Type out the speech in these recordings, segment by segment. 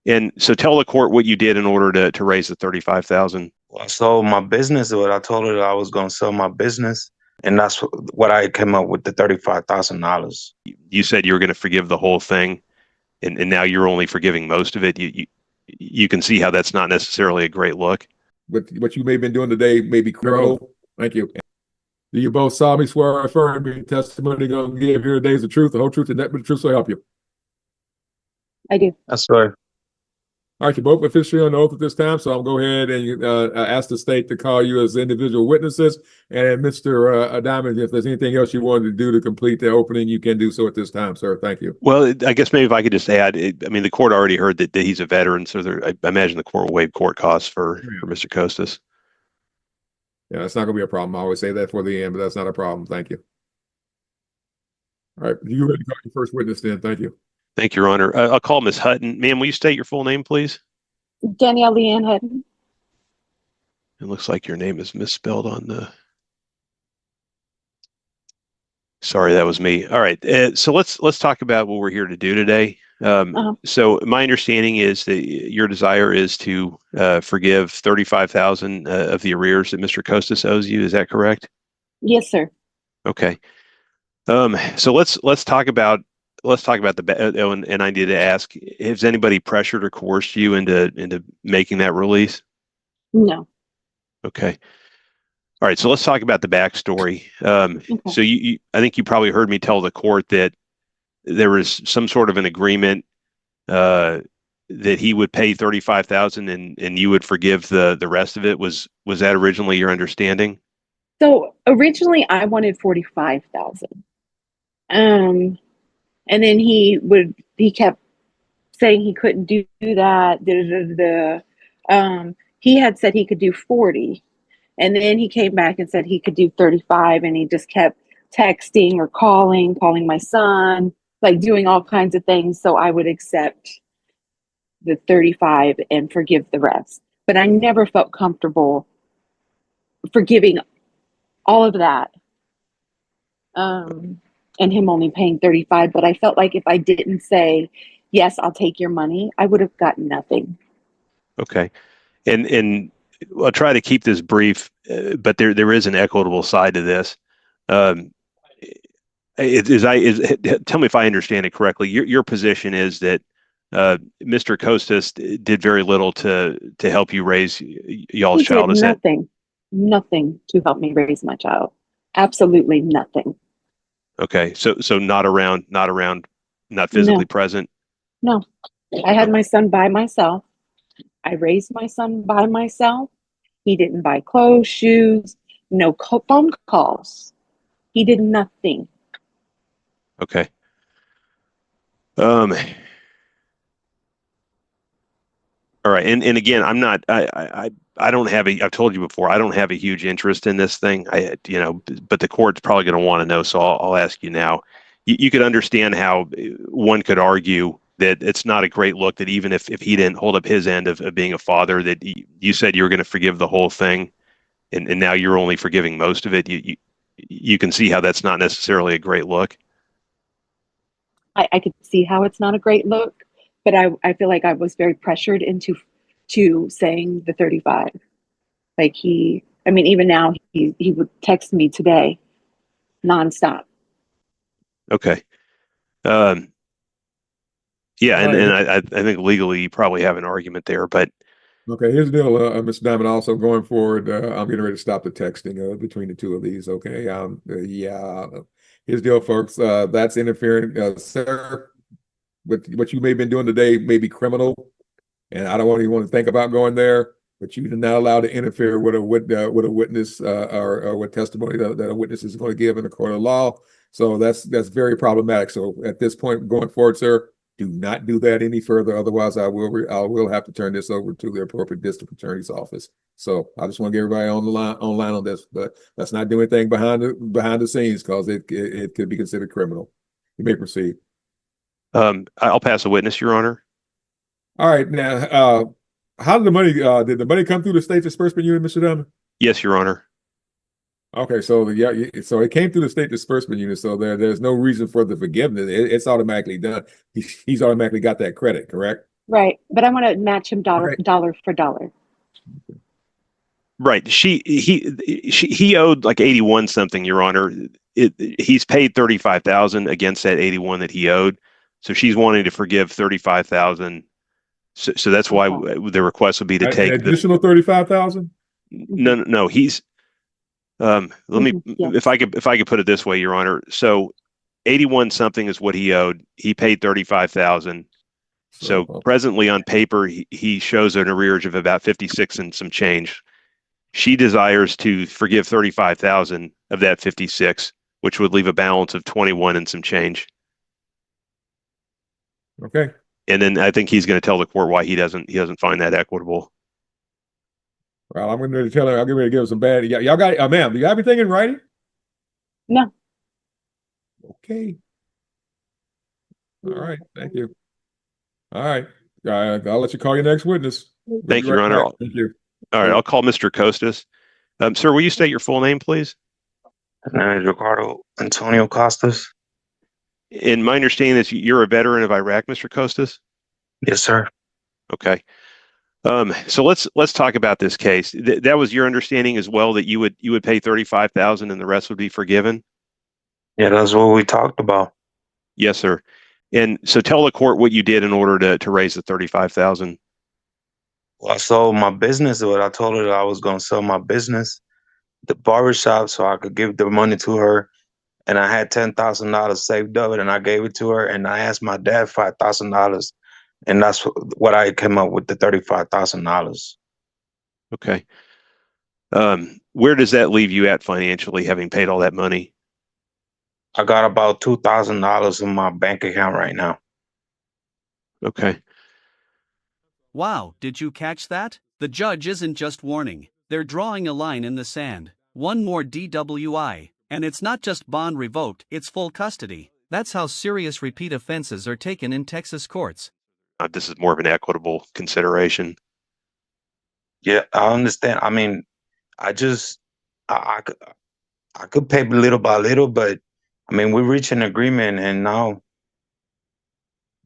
And so tell the court what you did in order to raise the 35,000. Well, I sold my business. What I told her that I was going to sell my business, and that's what I came up with, the $35,000. You said you were going to forgive the whole thing, and now you're only forgiving most of it. You can see how that's not necessarily a great look. What you may have been doing today may be criminal. Thank you. Do you both solemnly swear or affirm the testimony you're going to give here today is the truth, the whole truth, and nothing but the truth, so help you? I do. I swear. All right, you're both officially on oath at this time, so I'll go ahead and ask the state to call you as individual witnesses. And Mr. Diamond, if there's anything else you wanted to do to complete the opening, you can do so at this time, sir. Thank you. Well, I guess maybe if I could just add, I mean, the court already heard that he's a veteran, so I imagine the court will waive court costs for Mr. Costas. Yeah, that's not going to be a problem. I always say that for the end, but that's not a problem. Thank you. All right, you ready to call your first witness then? Thank you. Thank you, Your Honor. I'll call Ms. Hutton. Ma'am, will you state your full name, please? Danielle Leanne Hutton. It looks like your name is misspelled on the... Sorry, that was me. All right, so let's talk about what we're here to do today. So my understanding is that your desire is to forgive 35,000 of the arrears that Mr. Costas owes you. Is that correct? Yes, sir. Okay. So let's talk about the and I need to ask: has anybody pressured or coerced you into making that release? No. Okay. All right. So let's talk about the backstory. Okay. So I think you probably heard me tell the court that there was some sort of an agreement that he would pay 35,000 and you would forgive the rest of it. Was that originally your understanding? So originally I wanted 45,000. And then he kept saying he couldn't do that. He had said he could do 40. And then he came back and said he could do 35. And he just kept texting or calling my son, like doing all kinds of things. So I would accept the 35 and forgive the rest. But I never felt comfortable forgiving all of that. And him only paying 35, but I felt like if I didn't say, yes, I'll take your money, I would have gotten nothing. Okay. And I'll try to keep this brief, but there is an equitable side to this. Tell me if I understand it correctly. Your position is that Mr. Costas did very little to help you raise y'all's child. He did nothing to help me raise my child. Absolutely nothing. Okay, so not around, not physically present? No. I had my son by myself. I raised my son by myself. He didn't buy clothes, shoes, no phone calls. He did nothing. Okay. All right, and again, I'm not. I don't have I've told you before. I don't have a huge interest in this thing. But the court's probably going to want to know, so I'll ask you now. You could understand how one could argue that it's not a great look that even if he didn't hold up his end of being a father, that you said you were going to forgive the whole thing, and now you're only forgiving most of it. You can see how that's not necessarily a great look. I could see how it's not a great look, but I feel like I was very pressured into saying the 35. Like even now he would text me today nonstop. Okay. Yeah, and I think legally you probably have an argument there, but okay, here's the deal, Mr. Diamond. Also, going forward, I'm getting ready to stop the texting between the two of these. Okay, yeah. Here's the deal, folks. That's interfering, sir. What you may have been doing today may be criminal, and I don't even want to think about going there. But you're not allowed to interfere with a witness or with testimony that a witness is going to give in a court of law. So that's very problematic. So at this point, going forward, sir, do not do that any further. Otherwise, I will have to turn this over to the appropriate district attorney's office. So I just want to get everybody online on this, but let's not do anything behind the scenes because it could be considered criminal. You may proceed. I'll pass a witness, Your Honor. All right, now, how did the money come through the state disbursement unit, Mr. Diamond? Yes, Your Honor. Okay, so so it came through the state disbursement unit. So there's no reason for the forgiveness. It's automatically done. He's automatically got that credit, correct? Right. But I want to match him dollar Okay. dollar for dollar. Right. He owed like 81 something, Your Honor. He's paid 35,000 against that 81 that he owed. So she's wanting to forgive 35,000. So that's why Okay. the request would be to An take the additional 35,000. no. He's let me Yes. if I could put it this way, Your Honor. So 81 something is what he owed. He paid 35,000. So presently on paper, he shows an arrearage of about 56 and some change. She desires to forgive 35,000 of that 56, which would leave a balance of 21 and some change. Okay. And then I think he's going to tell the court why he doesn't find that equitable. Well, I'm going to tell her. I'll get ready to give her some bad. Y'all got, ma'am, do you have everything in writing? No. Okay. All right. Thank you. All right. I'll let you call your next witness. We'll Thank be you, Your right Honor. back. Thank you. All right, I'll call Mr. Costas. Sir, will you state your full name, please? His name is Ricardo Antonio Costas. In my understanding is you're a veteran of Iraq, Mr. Costas? Yes, sir. Okay. So let's talk about this case. That was your understanding as well, that you would pay 35,000 and the rest would be forgiven? Yeah, that's what we talked about. Yes, sir. And so tell the court what you did in order to raise the 35,000. Well, I sold my business. What I told her that I was going to sell my business, the barbershop, so I could give the money to her. And I had $10,000 saved up, and I gave it to her. And I asked my dad $5,000, and that's what I came up with, the $35,000. Okay. Where does that leave you at financially, having paid all that money? I got about $2,000 in my bank account right now. Okay. Wow, did you catch that? The judge isn't just warning, they're drawing a line in the sand. One more DWI, and it's not just bond revoked, it's full custody. That's how serious repeat offenses are taken in Texas courts. This is more of an equitable consideration. Yeah, I understand. I mean, I just, I could pay little by little, but I mean, we reached an agreement, and now,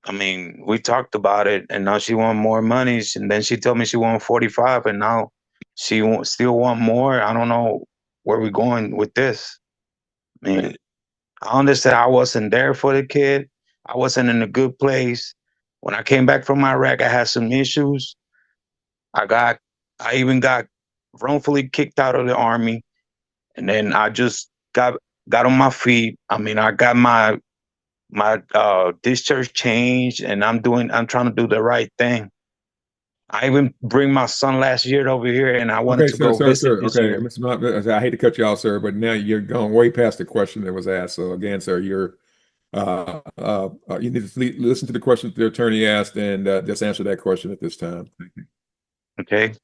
I mean, we talked about it, and now she want more money, and then she told me she want 45, and now she still want more. I don't know where we're going with this. I mean, I understand I wasn't there for the kid. I wasn't in a good place. When I came back from Iraq, I had some issues. I even got wrongfully kicked out of the army, and then I just got on my feet. I mean, I got my discharge changed, and I'm trying to do the right thing. I even bring my son last year over here, and I wanted Okay, to go visit this Okay, year. Mr. Mott, I hate to cut you off, sir, but now you're going way past the question that was asked. So again, sir, you need to listen to the question the attorney asked and just answer that question at this time. Thank you. Okay.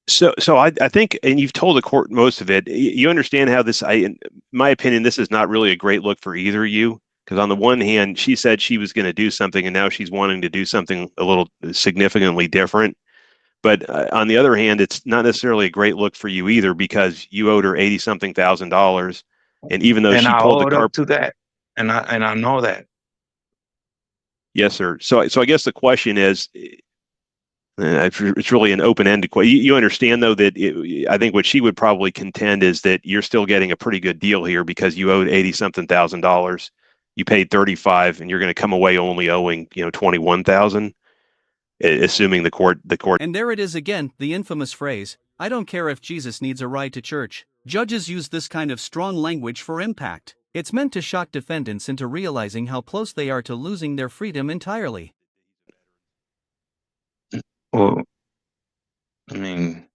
So I think, and you've told the court most of it. You understand how this, in my opinion, this is not really a great look for either of you. Because on the one hand, she said she was going to do something, and now she's wanting to do something a little significantly different. But on the other hand, it's not necessarily a great look for you either, because you owed her 80 something $1,000, and even though And she I pulled the owed car, up to that, and I know that. yes, sir. So I guess the question is, it's really an open-ended question. You understand, though, that I think what she would probably contend is that you're still getting a pretty good deal here because you owed 80 something $1,000. You paid 35, and you're going to come away only owing 21,000, assuming the court. And there it is again, the infamous phrase, I don't care if Jesus needs a ride to church. Judges use this kind of strong language for impact. It's meant to shock defendants into realizing how close they are to losing their freedom entirely. Well, I mean,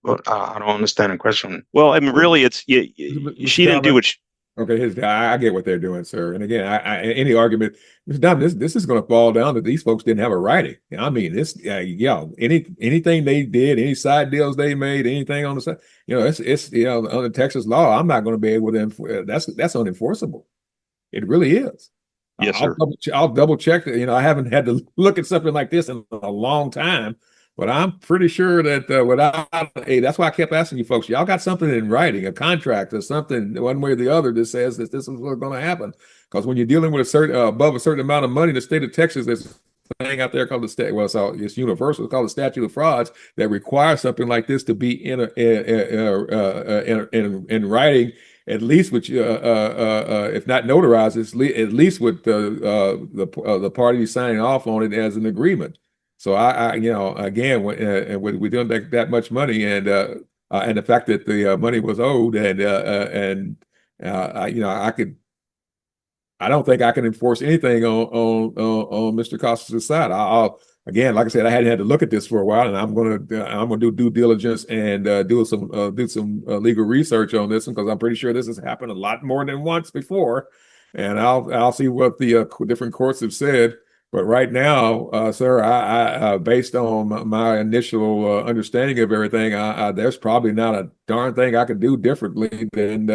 but I don't understand the question. Well, I mean, really, it's Mr. she didn't do what. Okay, I get what they're doing, sir. And again, any argument, Mr. Diamond, this is going to fall down to these folks didn't have a writing. I mean, this, anything they did, any side deals they made, anything on the side, it's under Texas law, I'm not going to be able to. That's unenforceable. It really is. Yes, sir. I'll double check. I haven't had to look at something like this in a long time. But I'm pretty sure that that's why I kept asking you folks, y'all got something in writing, a contract or something, one way or the other, that says that this is what's going to happen. Because when you're dealing with above a certain amount of money, the state of Texas, there's thing out there called the stat. Well, it's universal. It's called the statute of frauds that requires something like this to be in writing, at least with if not notarized, at least with the party signing off on it as an agreement. So again, when we're doing that much money, and the fact that the money was owed, I don't think I can enforce anything on Mr. Costas' side. I'll again, like I said, I hadn't had to look at this for a while, and I'm gonna do due diligence and do some legal research on this one, because I'm pretty sure this has happened a lot more than once before, and I'll see what the different courts have said. But right now, sir, I based on my initial understanding of everything, there's probably not a darn thing I could do differently than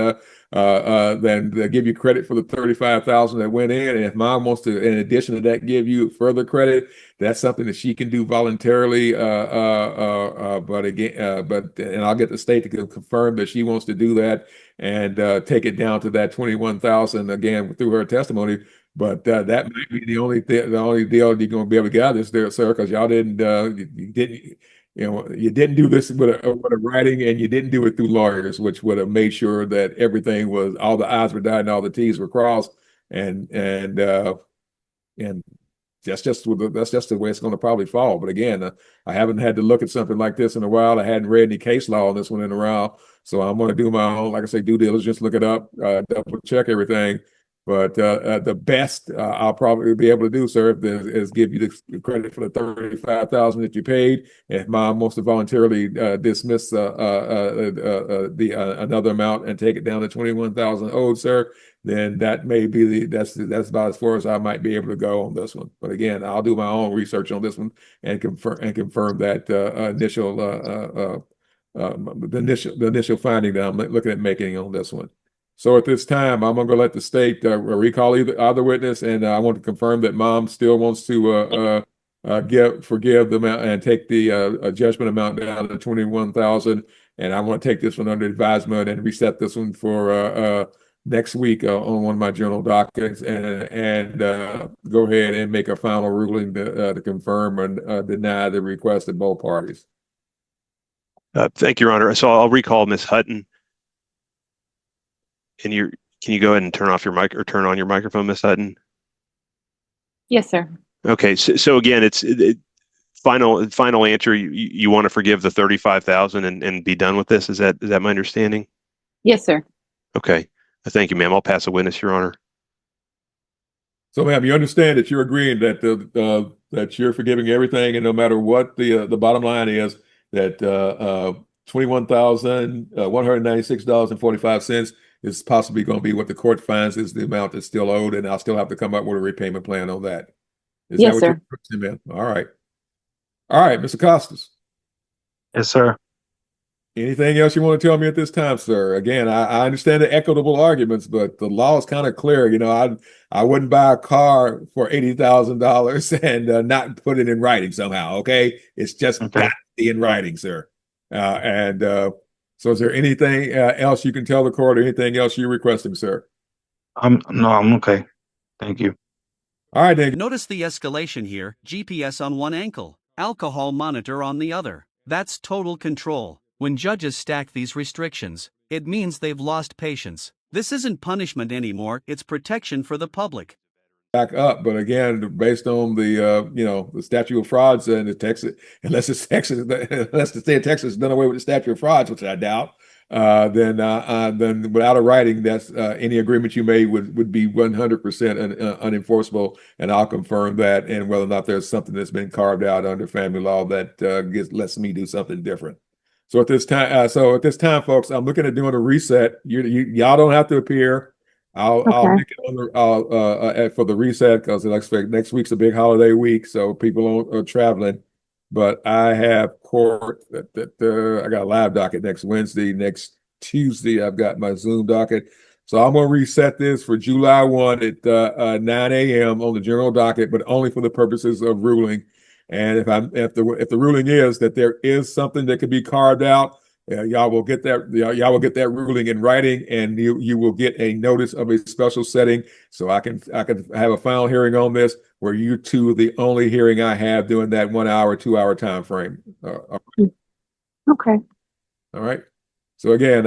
give you credit for the 35,000 that went in. And if mom wants to, in addition to that, give you further credit, that's something that she can do voluntarily. And I'll get the state to confirm that she wants to do that and take it down to that 21,000 again through her testimony. But that might be the only deal you're going to be able to get out of this, there, sir, because y'all didn't you didn't do this with a writing, and you didn't do it through lawyers, which would have made sure that everything was, all the I's were dotted and all the T's were crossed, and that's just the way it's going to probably fall. But again, I haven't had to look at something like this in a while. I hadn't read any case law on this one in a while, so I'm going to do my own, like I say, due diligence, look it up, double check everything. But the best I'll probably be able to do, sir, is give you the credit for the 35,000 that you paid. If mom wants to voluntarily dismiss another amount and take it down to 21,000 owed, sir, then that may be that's about as far as I might be able to go on this one. But again, I'll do my own research on this one and confirm that the initial finding that I'm looking at making on this one. So at this time, I'm going to let the state recall either witness, and I want to confirm that mom still wants to forgive the amount and take the judgment amount down to 21,000. And I want to take this one under advisement and reset this one for next week on one of my journal dockets, and go ahead and make a final ruling to confirm and deny the request of both parties. Thank you, Your Honor. So I'll recall Ms. Hutton. Can you go ahead and turn off your mic or turn on your microphone, Ms. Hutton? Yes, sir. Okay. So again, it's final answer. You want to forgive the 35,000 and be done with this? Is that my understanding? Yes, sir. Okay. Thank you, ma'am. I'll pass a witness, Your Honor. So, ma'am, you understand that you're agreeing that that you're forgiving everything, and no matter what the bottom line is, that $21,196.45 is possibly going to be what the court finds is the amount that's still owed, and I'll still have to come up with a repayment plan on that. Is yes, that what sir. you're saying, ma'am? All right, Mr. Costas. Yes, sir. Anything else you want to tell me at this time, sir? Again, I understand the equitable arguments, but the law is kind of clear. You know, I wouldn't buy a car for $80,000 and not put it in writing somehow. Okay, it's just got to be in writing, sir. So is there anything else you can tell the court, or anything else you're requesting, sir? No, I'm okay. Thank you. All right, then. Notice the escalation here: GPS on one ankle, alcohol monitor on the other. That's total control. When judges stack these restrictions, it means they've lost patience. This isn't punishment anymore, it's protection for the public. Back up, but again, based on the the statute of frauds and the Texas, unless the state of Texas has done away with the statute of frauds, which I doubt, then without a writing, that's any agreement you made would be 100% unenforceable, and I'll confirm that, and whether or not there's something that's been carved out under family law that lets me do something different. So at this time, folks, I'm looking at doing a reset. Y'all don't have to appear. I'll make it on for the reset, because next week's a big holiday week, so people are traveling. But I have court I got a live docket next Wednesday. Next Tuesday, I've got my Zoom docket. So I'm going to reset this for July 1 at 9 a.m. on the general docket, but only for the purposes of ruling. And if the ruling is that there is something that could be carved out, Y'all will get that. Y'all will get that ruling in writing, and you will get a notice of a special setting, so I can have a final hearing on this, where you two are the only hearing I have during that 1 hour, 2 hour time frame. Okay. All right. So again,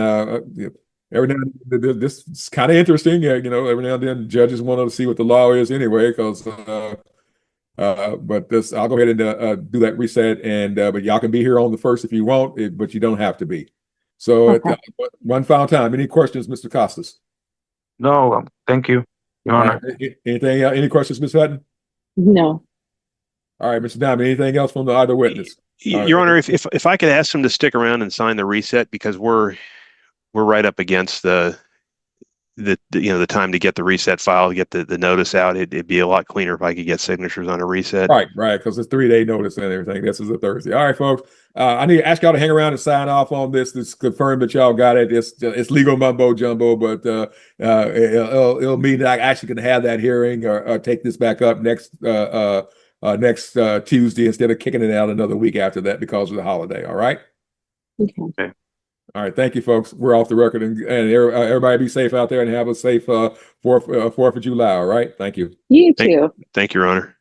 every now and then, this is kind of interesting. Every now and then judges want to see what the law is anyway, because but this, I'll go ahead and do that reset, and but y'all can be here on the first if you want, but you don't have to be. So Okay. one final time, any questions, Mr. Costas? No, thank you, Your Honor. Anything? Any questions, Ms. Hutton? No. All right, Mr. Diamond. Anything else from the other witness? Your Honor, if I could ask him to stick around and sign the reset, because we're right up against the the time to get the reset file, to get the notice out. It'd be a lot cleaner if I could get signatures on a reset. Right, because it's 3 day notice and everything. This is a Thursday. All right, folks. I need to ask y'all to hang around and sign off on this. This confirm that y'all got it. It's legal mumbo jumbo, but it'll mean that I actually can have that hearing or take this back up next Tuesday, instead of kicking it out another week after that because of the holiday. All right. Okay. All right, thank you, folks. We're off the record, and everybody be safe out there and have a safe 4th of July. All right, thank you. You too. Thank you, Your Honor.